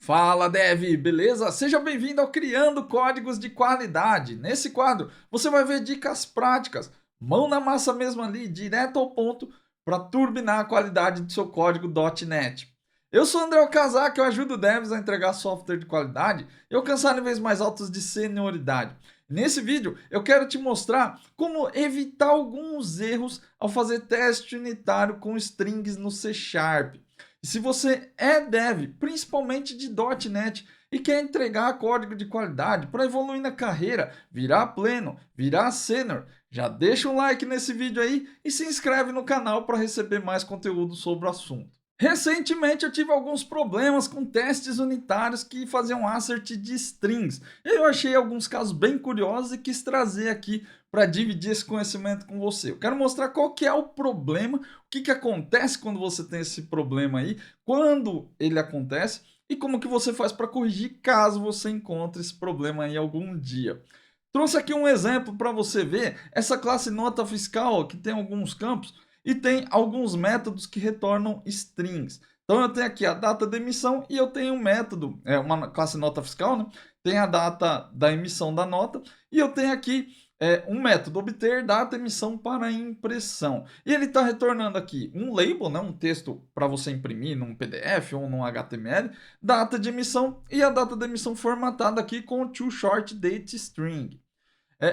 Fala, Dev, beleza? Seja bem-vindo ao Criando Códigos de Qualidade. Nesse quadro, você vai ver dicas práticas, mão na massa mesmo ali, direto ao ponto, para turbinar a qualidade do seu código .NET. Eu sou André Okazaki, eu ajudo devs a entregar software de qualidade e alcançar níveis mais altos de senioridade. Nesse vídeo, eu quero te mostrar como evitar alguns erros ao fazer teste unitário com strings no C Sharp. E se você é dev, principalmente de .NET, e quer entregar código de qualidade para evoluir na carreira, virar pleno, virar sênior, já deixa um like nesse vídeo aí e se inscreve no canal para receber mais conteúdo sobre o assunto. Recentemente eu tive alguns problemas com testes unitários que faziam assert de strings. Eu achei alguns casos bem curiosos e quis trazer aqui para dividir esse conhecimento com você. Eu quero mostrar qual que é o problema, o que acontece quando você tem esse problema aí, quando ele acontece e como que você faz para corrigir caso você encontre esse problema aí algum dia. Trouxe aqui um exemplo para você ver essa classe nota fiscal que tem alguns campos e tem alguns métodos que retornam strings. Então eu tenho aqui a data da emissão e eu tenho um método, uma classe nota fiscal, né? Tem a data da emissão da nota e eu tenho aqui um método obter data emissão para impressão. E ele está retornando aqui um label, né? Um texto para você imprimir num PDF ou num HTML, data de emissão e a data da emissão formatada aqui com o toShortDateString.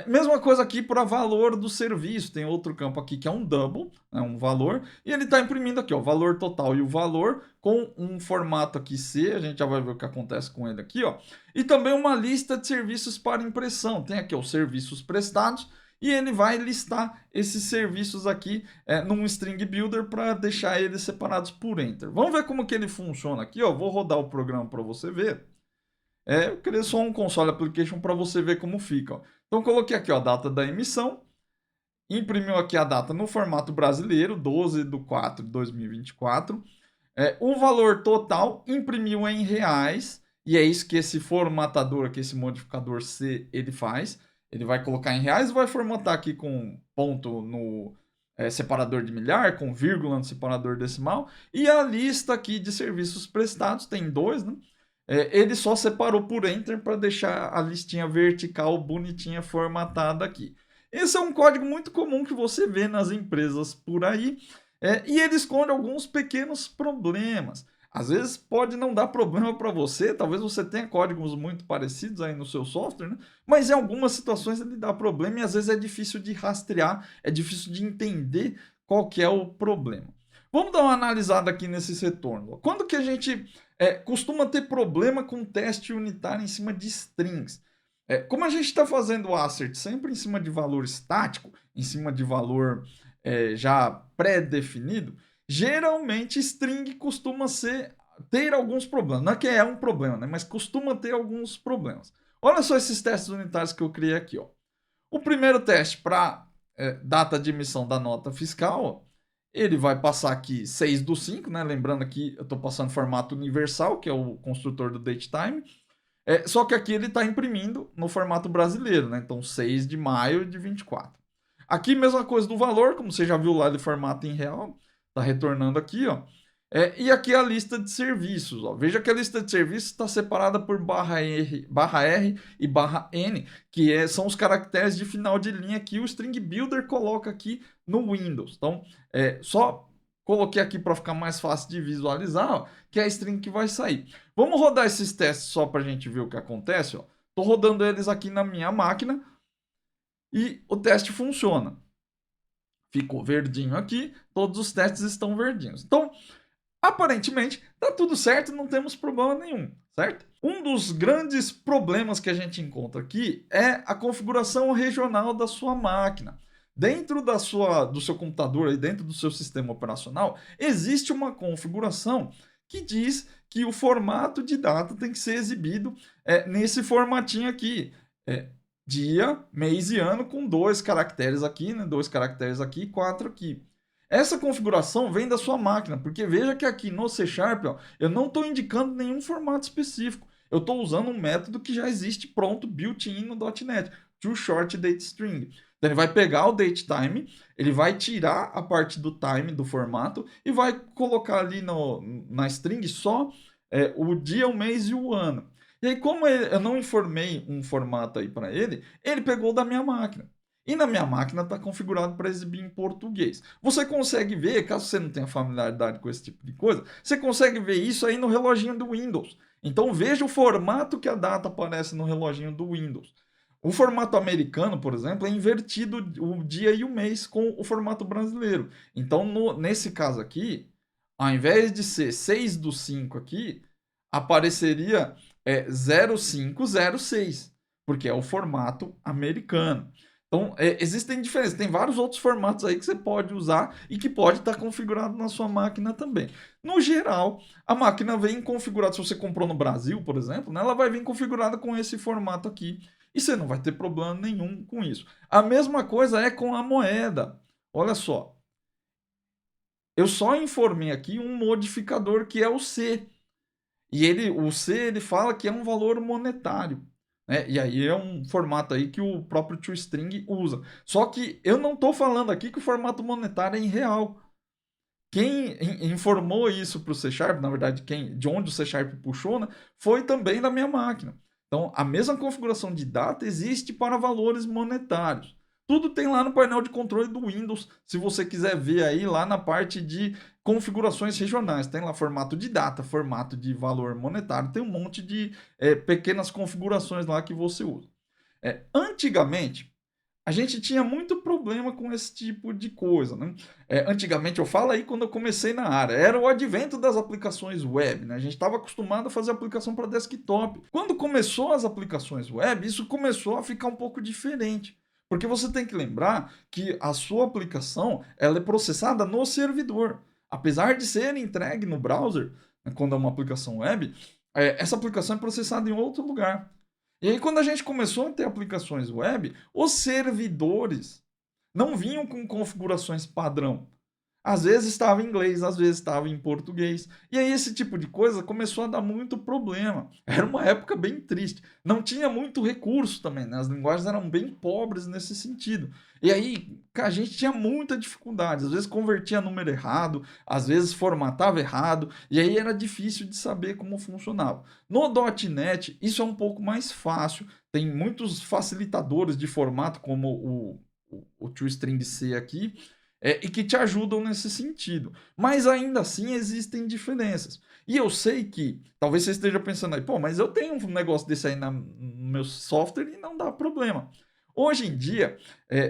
Mesma coisa aqui para valor do serviço. Tem outro campo aqui que é um double, né, um valor, e ele está imprimindo aqui, ó, o valor total e o valor com um formato aqui C. A gente já vai ver o que acontece com ele aqui, ó. E também uma lista de serviços para impressão. Tem aqui os serviços prestados e ele vai listar esses serviços aqui num string builder para deixar eles separados por enter. Vamos ver como que ele funciona aqui, ó. Vou rodar o programa para você ver. Eu criei só um console application para você ver como fica. Ó. Então coloquei aqui ó, a data da emissão, imprimiu aqui a data no formato brasileiro, 12/4/2024. O valor total imprimiu em reais, e é isso que esse formatador aqui, esse modificador C, ele faz. Ele vai colocar em reais e vai formatar aqui com ponto no separador de milhar, com vírgula no separador decimal. E a lista aqui de serviços prestados, tem dois, né? Ele só separou por enter para deixar a listinha vertical bonitinha formatada aqui. Esse é um código muito comum que você vê nas empresas por aí e ele esconde alguns pequenos problemas. Às vezes pode não dar problema para você, talvez você tenha códigos muito parecidos aí no seu software, né? Mas em algumas situações ele dá problema e às vezes é difícil de rastrear, é difícil de entender qual que é o problema. Vamos dar uma analisada aqui nesses retornos. Quando que a gente costuma ter problema com teste unitário em cima de strings? Como a gente está fazendo o assert sempre em cima de valor estático, em cima de valor já pré-definido, geralmente string costuma ter alguns problemas. Não é que é um problema, né? Mas costuma ter alguns problemas. Olha só esses testes unitários que eu criei aqui. Ó. O primeiro teste para data de emissão da nota fiscal, ó, ele vai passar aqui 6/5, né? Lembrando que eu estou passando formato universal, que é o construtor do datetime. Só que aqui ele está imprimindo no formato brasileiro, né? Então 6 de maio de 24. Aqui mesma coisa do valor, como você já viu lá de formato em real, está retornando aqui, ó. E aqui a lista de serviços. Ó. Veja que a lista de serviços está separada por /R e /N, que são os caracteres de final de linha que o String Builder coloca aqui no Windows. Então, só coloquei aqui para ficar mais fácil de visualizar, ó, que é a string que vai sair. Vamos rodar esses testes só para a gente ver o que acontece. Estou rodando eles aqui na minha máquina e o teste funciona. Ficou verdinho aqui, todos os testes estão verdinhos. Então, aparentemente, tá tudo certo, não temos problema nenhum, certo? Um dos grandes problemas que a gente encontra aqui é a configuração regional da sua máquina. Dentro do seu computador, dentro do seu sistema operacional, existe uma configuração que diz que o formato de data tem que ser exibido nesse formatinho aqui. Dia, mês e ano com 2 caracteres aqui, né? 2 caracteres aqui e 4 aqui. Essa configuração vem da sua máquina, porque veja que aqui no C Sharp ó, eu não estou indicando nenhum formato específico. Eu estou usando um método que já existe pronto, built-in no .NET, toShortDateString. Então ele vai pegar o datetime, ele vai tirar a parte do time do formato e vai colocar ali na string só o dia, o mês e o ano. E aí, como eu não informei um formato aí para ele, ele pegou da minha máquina. E na minha máquina está configurado para exibir em português. Você consegue ver, caso você não tenha familiaridade com esse tipo de coisa, você consegue ver isso aí no reloginho do Windows. Então veja o formato que a data aparece no reloginho do Windows. O formato americano, por exemplo, é invertido o dia e o mês com o formato brasileiro. Então, nesse caso aqui, ao invés de ser 6 do 5 aqui, apareceria 0506, porque é o formato americano. Então, existem diferenças. Tem vários outros formatos aí que você pode usar e que pode estar configurado na sua máquina também. No geral, a máquina vem configurada, se você comprou no Brasil, por exemplo, né, ela vai vir configurada com esse formato aqui. E você não vai ter problema nenhum com isso. A mesma coisa é com a moeda. Olha só. Eu só informei aqui um modificador que é o C. E o C ele fala que é um valor monetário. Né? E aí é um formato aí que o próprio ToString usa. Só que eu não estou falando aqui que o formato monetário é em real. Quem informou isso para o C Sharp, na verdade, de onde o C Sharp puxou, né, foi também da minha máquina. Então, a mesma configuração de data existe para valores monetários. Tudo tem lá no painel de controle do Windows, se você quiser ver aí lá na parte de configurações regionais. Tem lá formato de data, formato de valor monetário, tem um monte de pequenas configurações lá que você usa. Antigamente, a gente tinha muito problema com esse tipo de coisa, né? Antigamente, eu falo aí quando eu comecei na área, era o advento das aplicações web, né? A gente estava acostumado a fazer aplicação para desktop. Quando começou as aplicações web, isso começou a ficar um pouco diferente. Porque você tem que lembrar que a sua aplicação ela é processada no servidor. Apesar de ser entregue no browser, né, quando é uma aplicação web, essa aplicação é processada em outro lugar. E aí, quando a gente começou a ter aplicações web, os servidores não vinham com configurações padrão. Às vezes estava em inglês, às vezes estava em português. E aí esse tipo de coisa começou a dar muito problema. Era uma época bem triste. Não tinha muito recurso também, né? As linguagens eram bem pobres nesse sentido. E aí a gente tinha muita dificuldade. Às vezes convertia número errado, às vezes formatava errado. E aí era difícil de saber como funcionava. No .NET isso é um pouco mais fácil. Tem muitos facilitadores de formato, como o ToString C aqui, e que te ajudam nesse sentido. Mas ainda assim existem diferenças. E eu sei que, talvez você esteja pensando aí, pô, mas eu tenho um negócio desse aí no meu software e não dá problema. Hoje em dia,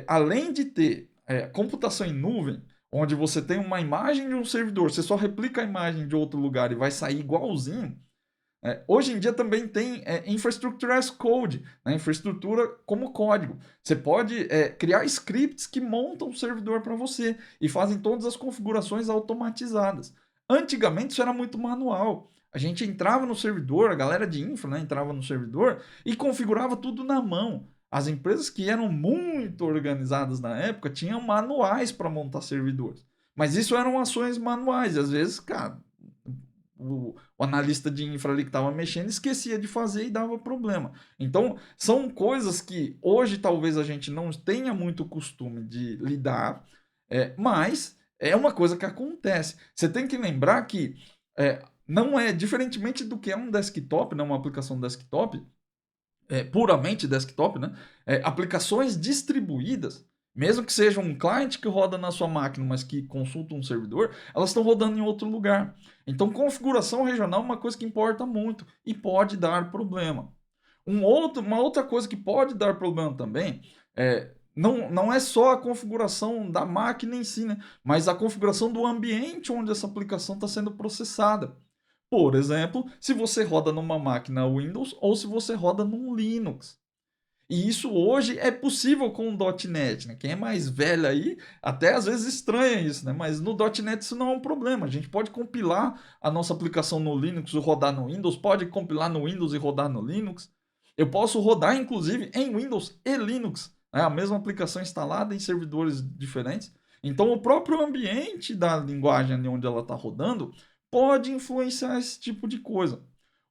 além de ter computação em nuvem, onde você tem uma imagem de um servidor, você só replica a imagem de outro lugar e vai sair igualzinho, hoje em dia também tem infrastructure as code, né? Infraestrutura como código. Você pode criar scripts que montam o servidor para você e fazem todas as configurações automatizadas. Antigamente isso era muito manual. A gente entrava no servidor, a galera de infra, né, entrava no servidor e configurava tudo na mão. As empresas que eram muito organizadas na época tinham manuais para montar servidores. Mas isso eram ações manuais. E às vezes, cara, o analista de infra ali que estava mexendo esquecia de fazer e dava problema. Então, são coisas que hoje talvez a gente não tenha muito costume de lidar, mas é uma coisa que acontece. Você tem que lembrar que não é, diferentemente do que é um desktop, né, uma aplicação desktop, puramente desktop, né, aplicações distribuídas, mesmo que seja um cliente que roda na sua máquina, mas que consulta um servidor, elas estão rodando em outro lugar. Então, configuração regional é uma coisa que importa muito e pode dar problema. Uma outra coisa que pode dar problema também não é só a configuração da máquina em si, né? Mas a configuração do ambiente onde essa aplicação está sendo processada. Por exemplo, se você roda numa máquina Windows ou se você roda num Linux. E isso hoje é possível com o .NET, né? Quem é mais velho aí, até às vezes estranha isso, né? Mas no .NET isso não é um problema. A gente pode compilar a nossa aplicação no Linux e rodar no Windows, pode compilar no Windows e rodar no Linux. Eu posso rodar, inclusive, em Windows e Linux, né? A mesma aplicação instalada em servidores diferentes. Então, o próprio ambiente da linguagem ali onde ela está rodando pode influenciar esse tipo de coisa.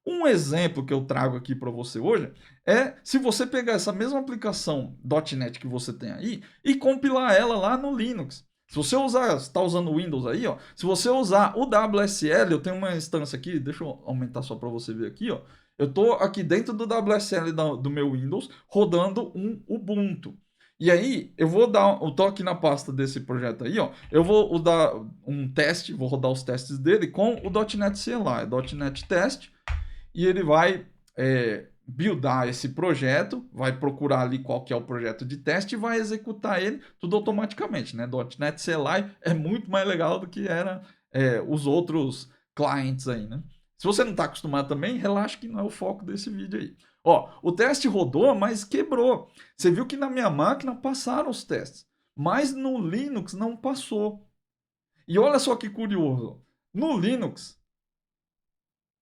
Um exemplo que eu trago aqui para você hoje é se você pegar essa mesma aplicação .NET que você tem aí e compilar ela lá no Linux. Se você usar, você está usando o Windows aí, ó, se você usar o WSL, eu tenho uma instância aqui, deixa eu aumentar só para você ver aqui, ó. Eu estou aqui dentro do WSL do meu Windows, rodando um Ubuntu. E aí, eu tô aqui na pasta desse projeto aí, ó. Eu vou dar um teste, vou rodar os testes dele com o .NET CLI, .NET Test, e ele vai buildar esse projeto, vai procurar ali qual que é o projeto de teste e vai executar ele tudo automaticamente, né? .NET CLI é muito mais legal do que era os outros clients aí, né? Se você não está acostumado também, relaxa que não é o foco desse vídeo aí. Ó, o teste rodou, mas quebrou. Você viu que na minha máquina passaram os testes, mas no Linux não passou. E olha só que curioso. No Linux,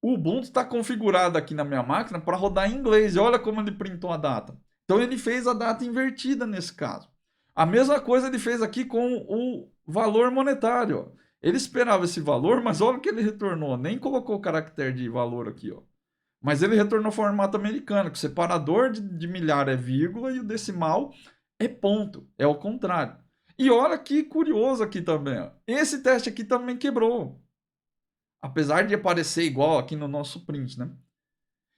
o Ubuntu está configurado aqui na minha máquina para rodar em inglês. E olha como ele printou a data. Então ele fez a data invertida nesse caso. A mesma coisa ele fez aqui com o valor monetário. Ele esperava esse valor, mas olha o que ele retornou. Nem colocou o caractere de valor aqui, ó. Mas ele retornou formato americano, que o separador de milhar é vírgula e o decimal é ponto. É o contrário. E olha que curioso aqui também, ó. Esse teste aqui também quebrou. Apesar de aparecer igual aqui no nosso print, né?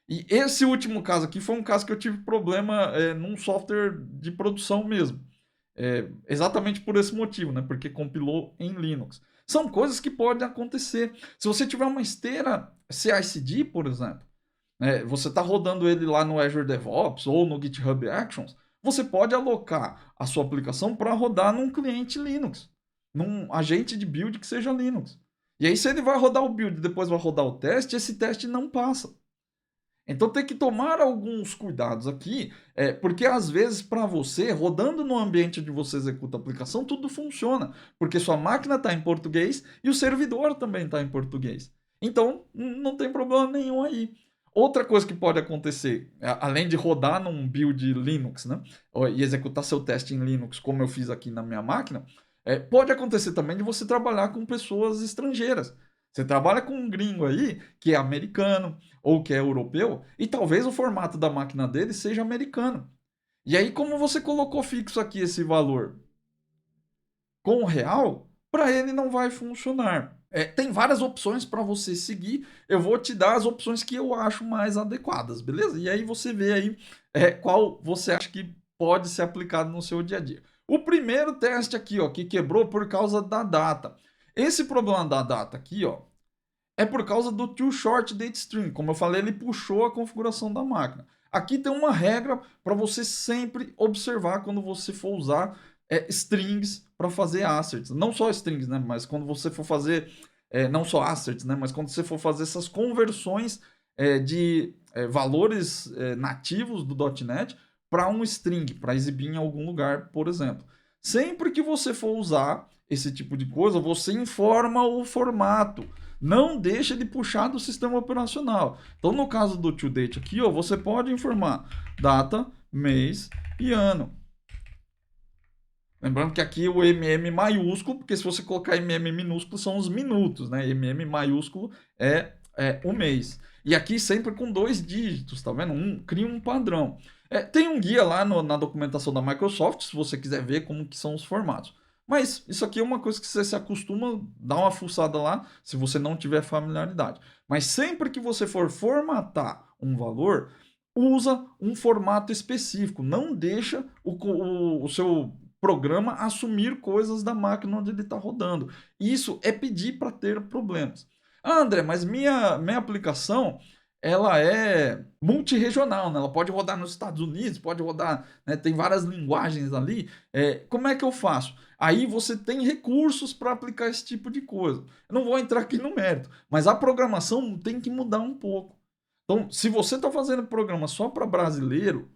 E esse último caso aqui foi um caso que eu tive problema num software de produção mesmo. Exatamente por esse motivo, né? Porque compilou em Linux. São coisas que podem acontecer. Se você tiver uma esteira CI/CD, por exemplo, você está rodando ele lá no Azure DevOps ou no GitHub Actions, você pode alocar a sua aplicação para rodar num cliente Linux, num agente de build que seja Linux. E aí, se ele vai rodar o build e depois vai rodar o teste, esse teste não passa. Então tem que tomar alguns cuidados aqui, porque às vezes para você, rodando no ambiente onde você executa a aplicação, tudo funciona, porque sua máquina está em português e o servidor também está em português. Então não tem problema nenhum aí. Outra coisa que pode acontecer, além de rodar num build Linux, né, e executar seu teste em Linux, como eu fiz aqui na minha máquina, pode acontecer também de você trabalhar com pessoas estrangeiras. Você trabalha com um gringo aí que é americano ou que é europeu e talvez o formato da máquina dele seja americano. E aí, como você colocou fixo aqui esse valor com o real, para ele não vai funcionar. Tem várias opções para você seguir. Eu vou te dar as opções que eu acho mais adequadas, beleza? E aí você vê aí qual você acha que pode ser aplicado no seu dia a dia. O primeiro teste aqui, ó, que quebrou por causa da data. Esse problema da data aqui, ó, é por causa do too short date string. Como eu falei, ele puxou a configuração da máquina. Aqui tem uma regra para você sempre observar quando você for usar strings para fazer asserts. Não só strings, né? Mas quando você for fazer, não só asserts, né? Mas quando você for fazer essas conversões de valores nativos do .NET para um string, para exibir em algum lugar, por exemplo. Sempre que você for usar esse tipo de coisa, você informa o formato. Não deixa de puxar do sistema operacional. Então, no caso do toDate aqui, ó, você pode informar data, mês e ano. Lembrando que aqui o MM maiúsculo, porque se você colocar MM minúsculo são os minutos, né? MM maiúsculo é o mês. E aqui sempre com 2 dígitos, tá vendo? Cria um padrão. Tem um guia lá na documentação da Microsoft, se você quiser ver como que são os formatos. Mas isso aqui é uma coisa que você se acostuma, dá uma fuçada lá, se você não tiver familiaridade. Mas sempre que você for formatar um valor, usa um formato específico. Não deixa o seu programa assumir coisas da máquina onde ele está rodando. Isso é pedir para ter problemas. Ah, André, mas minha aplicação ela é multirregional, né? Ela pode rodar nos Estados Unidos, pode rodar, né? Tem várias linguagens ali. Como é que eu faço? Aí você tem recursos para aplicar esse tipo de coisa. Eu não vou entrar aqui no mérito, mas a programação tem que mudar um pouco. Então, se você está fazendo programa só para brasileiro,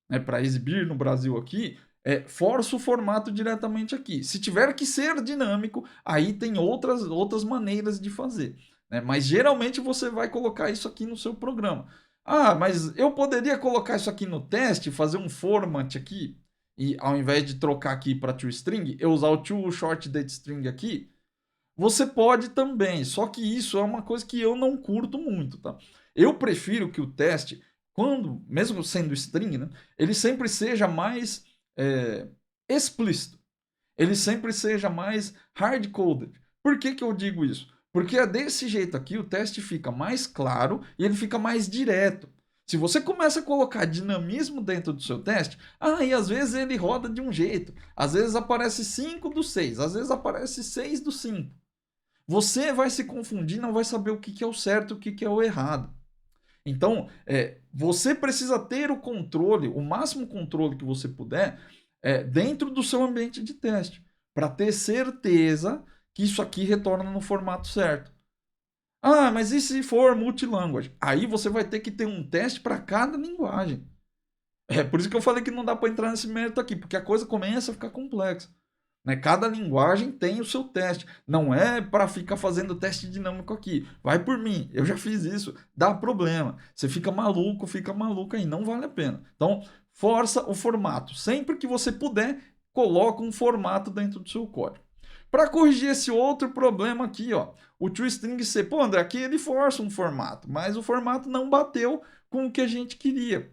né, para exibir no Brasil aqui, força o formato diretamente aqui. Se tiver que ser dinâmico, aí tem outras maneiras de fazer. Né? Mas geralmente você vai colocar isso aqui no seu programa. Ah, mas eu poderia colocar isso aqui no teste, fazer um format aqui, e ao invés de trocar aqui para toString, eu usar o toShortDateString aqui. Você pode também, só que isso é uma coisa que eu não curto muito, tá? Eu prefiro que o teste, quando, mesmo sendo string, né, ele sempre seja mais explícito. ele sempre seja mais hard-coded. Por que eu digo isso? Porque é desse jeito aqui o teste fica mais claro e ele fica mais direto. Se você começa a colocar dinamismo dentro do seu teste, e às vezes ele roda de um jeito, às vezes aparece 5 do 6, às vezes aparece 6 do 5. Você vai se confundir, não vai saber o que é o certo e o que é o errado. Então, você precisa ter o controle, o máximo controle que você puder, dentro do seu ambiente de teste, para ter certeza que isso aqui retorna no formato certo. Mas e se for multilanguage? Aí você vai ter que ter um teste para cada linguagem. É por isso que eu falei que não dá para entrar nesse mérito aqui, porque a coisa começa a ficar complexa. Né? Cada linguagem tem o seu teste. Não é para ficar fazendo teste dinâmico aqui. Vai por mim, eu já fiz isso, dá problema. Você fica maluco aí, não vale a pena. Então, força o formato. Sempre que você puder, coloca um formato dentro do seu código. Para corrigir esse outro problema aqui, ó, o toString C, pô, André, aqui ele força um formato, mas o formato não bateu com o que a gente queria.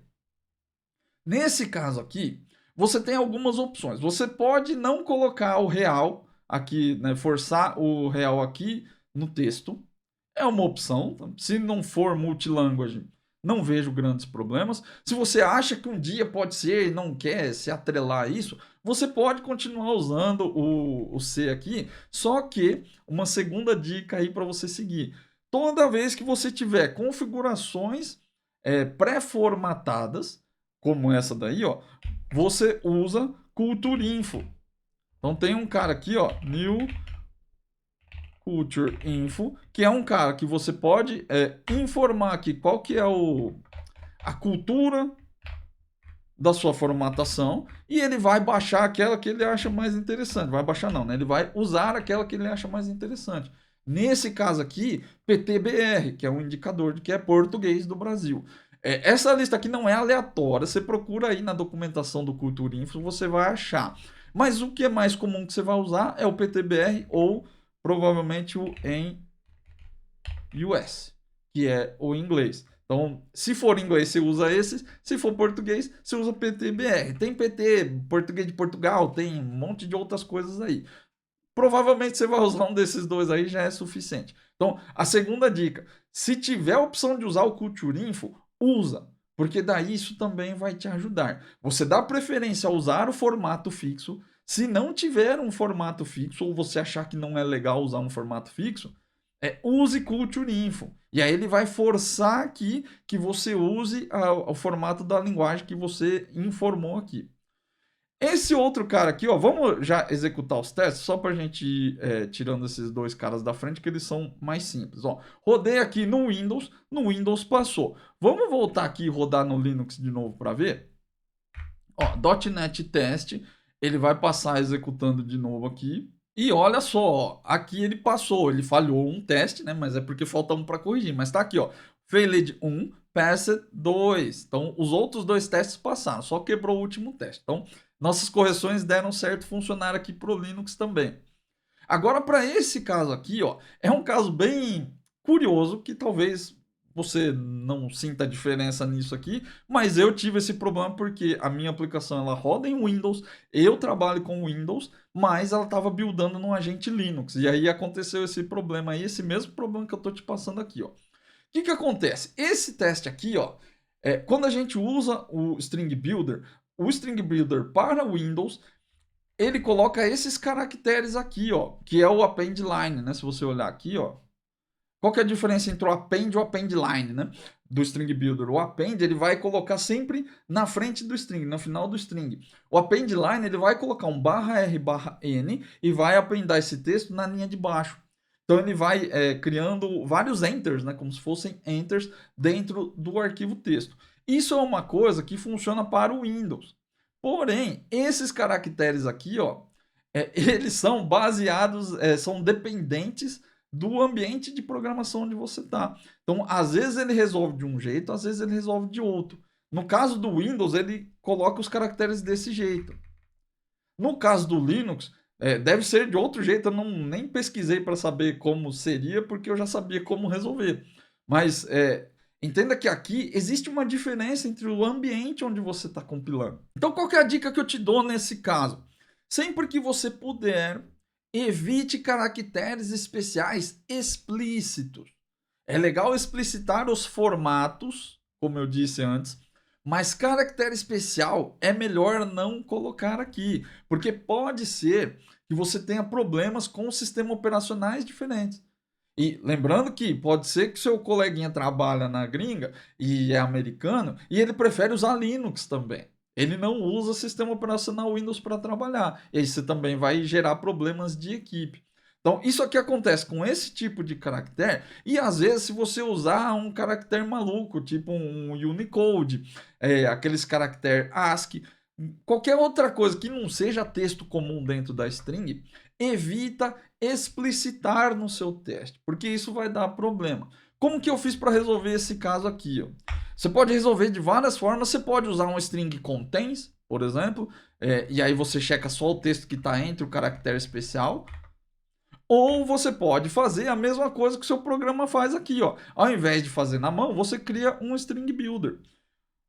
Nesse caso aqui, você tem algumas opções. Você pode não colocar o real aqui, né, forçar o real aqui no texto. É uma opção. Se não for multilanguage, não vejo grandes problemas. Se você acha que um dia pode ser e não quer se atrelar a isso, você pode continuar usando o C aqui. Só que uma segunda dica aí para você seguir. Toda vez que você tiver configurações pré-formatadas, como essa daí, ó, você usa culture-info. Então tem um cara aqui, ó, new culture info, que é um cara que você pode informar aqui qual que é a cultura da sua formatação e ele vai baixar aquela que ele acha mais interessante. Vai baixar não, né? Ele vai usar aquela que ele acha mais interessante. Nesse caso aqui, PTBR, que é um indicador de que é português do Brasil. Essa lista aqui não é aleatória, você procura aí na documentação do Culture Info, você vai achar. Mas o que é mais comum que você vai usar é o PTBR ou provavelmente o em US, que é o inglês. Então, se for inglês, você usa esses. Se for português, você usa PTBR. Tem PT, português de Portugal, tem um monte de outras coisas aí. Provavelmente você vai usar um desses dois aí, já é suficiente. Então, a segunda dica, se tiver a opção de usar o Culture Info, usa, porque daí isso também vai te ajudar. Você dá preferência a usar o formato fixo. Se não tiver um formato fixo, ou você achar que não é legal usar um formato fixo, use Culture Info. E aí ele vai forçar aqui que você use o formato da linguagem que você informou aqui. Esse outro cara aqui, ó, vamos já executar os testes, só para a gente ir tirando esses dois caras da frente, que eles são mais simples. Ó, rodei aqui no Windows passou. Vamos voltar aqui e rodar no Linux de novo para ver? Ó, .NET Test, ele vai passar executando de novo aqui. E olha só, ó, aqui ele passou, ele falhou um teste, né? Mas é porque falta um para corrigir. Mas tá aqui, ó, failed 1, passed 2. Então, os outros dois testes passaram, só quebrou o último teste. Então, nossas correções deram certo, funcionar aqui para o Linux também. Agora, para esse caso aqui, ó, é um caso bem curioso que talvez você não sinta diferença nisso aqui, mas eu tive esse problema porque a minha aplicação ela roda em Windows, eu trabalho com Windows, mas ela estava buildando num agente Linux. E aí aconteceu esse problema aí, esse mesmo problema que eu estou te passando aqui, ó. O que acontece? Esse teste aqui, ó, quando a gente usa o String Builder para Windows, ele coloca esses caracteres aqui, ó, que é o append line, né? Se você olhar aqui, ó, qual que é a diferença entre o append e o append line, né? Do string builder. O append ele vai colocar sempre na frente do string, no final do string. O append line ele vai colocar um /r/n e vai appendar esse texto na linha de baixo. Então ele vai criando vários enters, né? Como se fossem enters dentro do arquivo texto. Isso é uma coisa que funciona para o Windows. Porém, esses caracteres aqui, ó, eles são baseados, são dependentes do ambiente de programação onde você está. Então, às vezes ele resolve de um jeito, às vezes ele resolve de outro. No caso do Windows, ele coloca os caracteres desse jeito. No caso do Linux, deve ser de outro jeito. Eu nem pesquisei para saber como seria, porque eu já sabia como resolver. Mas entenda que aqui existe uma diferença entre o ambiente onde você está compilando. Então, qual que é a dica que eu te dou nesse caso? Sempre que você puder, evite caracteres especiais explícitos. É legal explicitar os formatos, como eu disse antes, mas caractere especial é melhor não colocar aqui, porque pode ser que você tenha problemas com sistemas operacionais diferentes. E lembrando que pode ser que seu coleguinha trabalha na gringa e é americano e ele prefere usar Linux também. Ele não usa sistema operacional Windows para trabalhar. E aí você também vai gerar problemas de equipe. Então, isso aqui acontece com esse tipo de caractere, e às vezes, se você usar um caractere maluco, tipo um Unicode, aqueles caracteres ASCII, qualquer outra coisa que não seja texto comum dentro da string, evita explicitar no seu teste, porque isso vai dar problema. Como que eu fiz para resolver esse caso aqui? Ó? Você pode resolver de várias formas. Você pode usar um string contains, por exemplo, e aí você checa só o texto que está entre o caractere especial. Ou você pode fazer a mesma coisa que o seu programa faz aqui, ó. Ao invés de fazer na mão, você cria um string builder.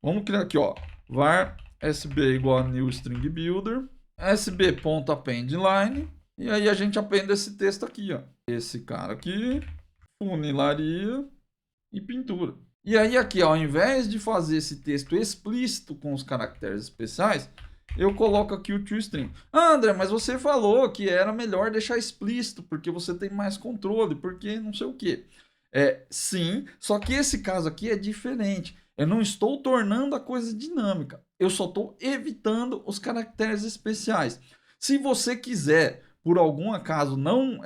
Vamos criar aqui, ó, var sb igual a new string builder, sb.appendLine, e aí a gente appende esse texto aqui, ó. Esse cara aqui, funilaria e pintura. E aí aqui, ó, ao invés de fazer esse texto explícito com os caracteres especiais, eu coloco aqui o toString. Ah, André, mas você falou que era melhor deixar explícito, porque você tem mais controle, porque não sei o quê. Sim, só que esse caso aqui é diferente. Eu não estou tornando a coisa dinâmica. Eu só estou evitando os caracteres especiais. Se você quiser, por algum acaso, não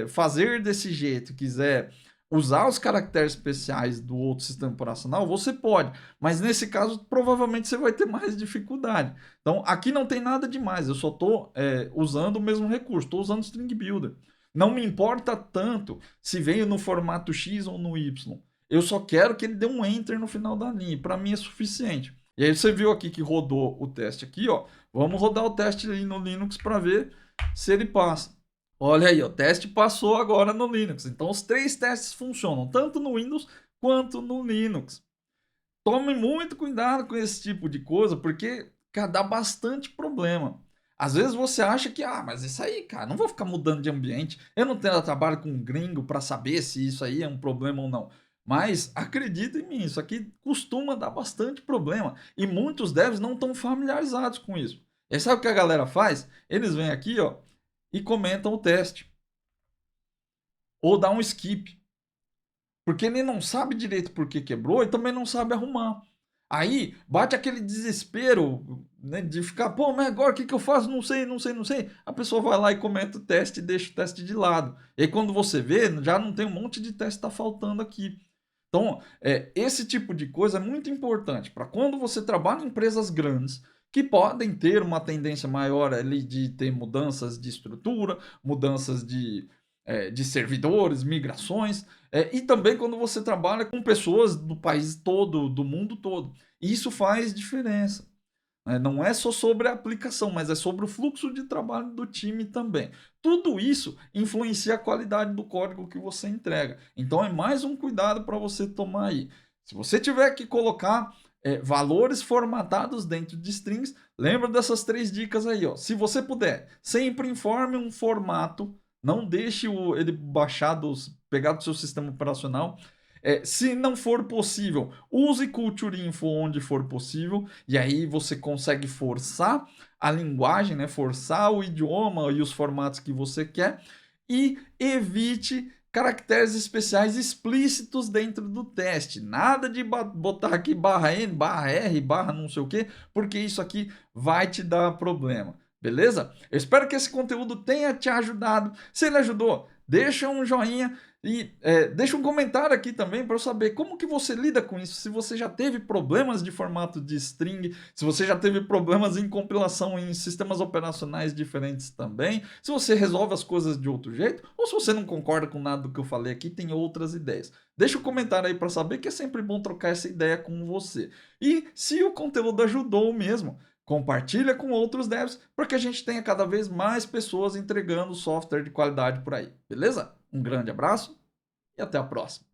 fazer desse jeito, quiser usar os caracteres especiais do outro sistema operacional, você pode. Mas nesse caso, provavelmente você vai ter mais dificuldade. Então, aqui não tem nada demais. Eu só estou usando o mesmo recurso. Estou usando o String Builder. Não me importa tanto se veio no formato X ou no Y. Eu só quero que ele dê um Enter no final da linha. Para mim é suficiente. E aí você viu aqui que rodou o teste aqui, ó. Vamos rodar o teste aí no Linux para ver se ele passa. Olha aí, o teste passou agora no Linux. Então os 3 testes funcionam, tanto no Windows quanto no Linux. Tome muito cuidado com esse tipo de coisa, porque dá bastante problema. Às vezes você acha que, mas isso aí, cara, não vou ficar mudando de ambiente. Eu não tenho trabalho com um gringo para saber se isso aí é um problema ou não. Mas acredita em mim, isso aqui costuma dar bastante problema. E muitos devs não estão familiarizados com isso. E aí sabe o que a galera faz? Eles vêm aqui, ó, e comentam o teste. Ou dá um skip. Porque ele não sabe direito por que quebrou e também não sabe arrumar. Aí bate aquele desespero, né, de ficar, pô, mas agora o que eu faço? Não sei, não sei, não sei. A pessoa vai lá e comenta o teste e deixa o teste de lado. E aí quando você vê, já não tem um monte de teste que está faltando aqui. Então, esse tipo de coisa é muito importante para quando você trabalha em empresas grandes, que podem ter uma tendência maior ali de ter mudanças de estrutura, mudanças de servidores, migrações, e também quando você trabalha com pessoas do país todo, do mundo todo. Isso faz diferença. Não é só sobre a aplicação, mas é sobre o fluxo de trabalho do time também. Tudo isso influencia a qualidade do código que você entrega. Então é mais um cuidado para você tomar aí. Se você tiver que colocar valores formatados dentro de strings, lembra dessas 3 dicas aí. Ó. Se você puder, sempre informe um formato. Não deixe ele baixar pegar do seu sistema operacional. Se não for possível, use Culture Info onde for possível, e aí você consegue forçar a linguagem, né? Forçar o idioma e os formatos que você quer, e evite caracteres especiais explícitos dentro do teste. Nada de botar aqui barra N, barra R, barra não sei o que, porque isso aqui vai te dar problema. Beleza? Eu espero que esse conteúdo tenha te ajudado. Se ele ajudou, deixa um joinha e deixa um comentário aqui também para eu saber como que você lida com isso. Se você já teve problemas de formato de string, se você já teve problemas em compilação em sistemas operacionais diferentes também, se você resolve as coisas de outro jeito, ou se você não concorda com nada do que eu falei aqui, tem outras ideias. Deixa um comentário aí para saber, que é sempre bom trocar essa ideia com você. E se o conteúdo ajudou mesmo, compartilha com outros devs para que a gente tenha cada vez mais pessoas entregando software de qualidade por aí, beleza? Um grande abraço e até a próxima.